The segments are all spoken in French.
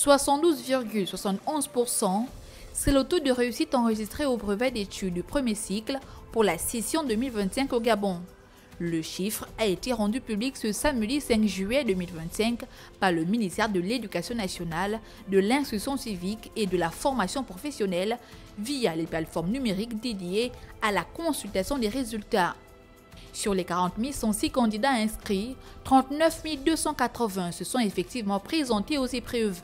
72,71%, c'est le taux de réussite enregistré au brevet d'études du premier cycle pour la session 2025 au Gabon. Le chiffre a été rendu public ce samedi 5 juillet 2025 par le ministère de l'Éducation nationale, de l'Instruction civique et de la formation professionnelle via les plateformes numériques dédiées à la consultation des résultats. Sur les 40 106 candidats inscrits, 39 280 se sont effectivement présentés aux épreuves.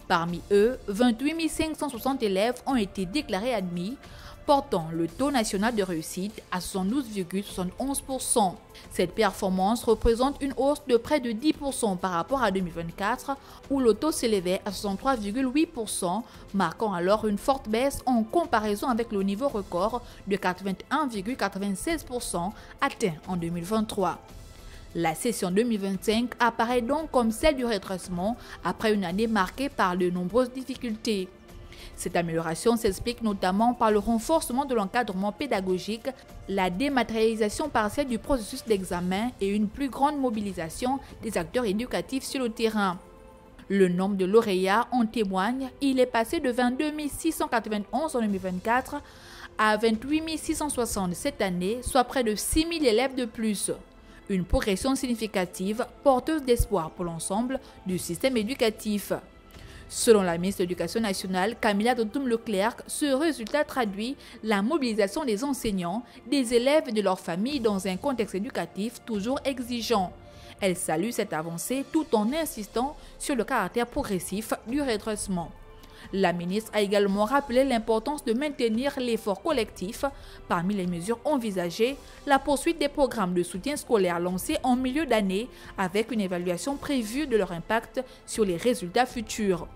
Parmi eux, 28 560 élèves ont été déclarés admis, portant le taux national de réussite à 72,71%. Cette performance représente une hausse de près de 10% par rapport à 2024, où le taux s'élevait à 63,8%, marquant alors une forte baisse en comparaison avec le niveau record de 81,96% atteint en 2023. La session 2025 apparaît donc comme celle du redressement après une année marquée par de nombreuses difficultés. Cette amélioration s'explique notamment par le renforcement de l'encadrement pédagogique, la dématérialisation partielle du processus d'examen et une plus grande mobilisation des acteurs éducatifs sur le terrain. Le nombre de lauréats en témoigne, il est passé de 22 691 en 2024 à 28 660 cette année, soit près de 6 000 élèves de plus. Une progression significative, porteuse d'espoir pour l'ensemble du système éducatif. Selon la ministre de l'Éducation nationale, Camilla Doutoum-Leclerc, ce résultat traduit la mobilisation des enseignants, des élèves et de leurs familles dans un contexte éducatif toujours exigeant. Elle salue cette avancée tout en insistant sur le caractère progressif du redressement. La ministre a également rappelé l'importance de maintenir l'effort collectif. Parmi les mesures envisagées, la poursuite des programmes de soutien scolaire lancés en milieu d'année avec une évaluation prévue de leur impact sur les résultats futurs.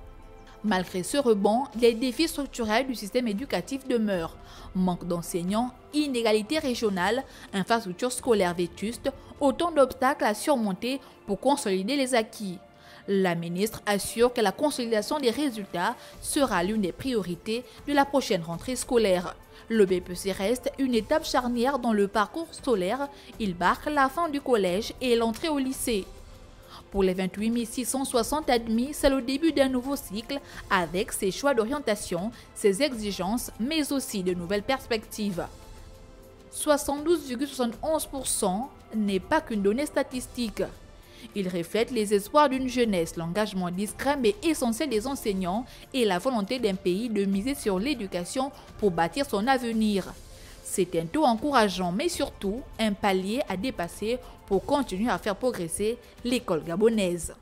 Malgré ce rebond, les défis structurels du système éducatif demeurent. Manque d'enseignants, inégalités régionales, infrastructures scolaires vétustes, autant d'obstacles à surmonter pour consolider les acquis. La ministre assure que la consolidation des résultats sera l'une des priorités de la prochaine rentrée scolaire. Le BPC reste une étape charnière dans le parcours scolaire. Il marque la fin du collège et l'entrée au lycée. Pour les 28 660 admis, c'est le début d'un nouveau cycle avec ses choix d'orientation, ses exigences, mais aussi de nouvelles perspectives. 72,71% n'est pas qu'une donnée statistique. Il reflète les espoirs d'une jeunesse, l'engagement discret mais essentiel des enseignants et la volonté d'un pays de miser sur l'éducation pour bâtir son avenir. C'est un taux encourageant mais surtout un palier à dépasser pour continuer à faire progresser l'école gabonaise.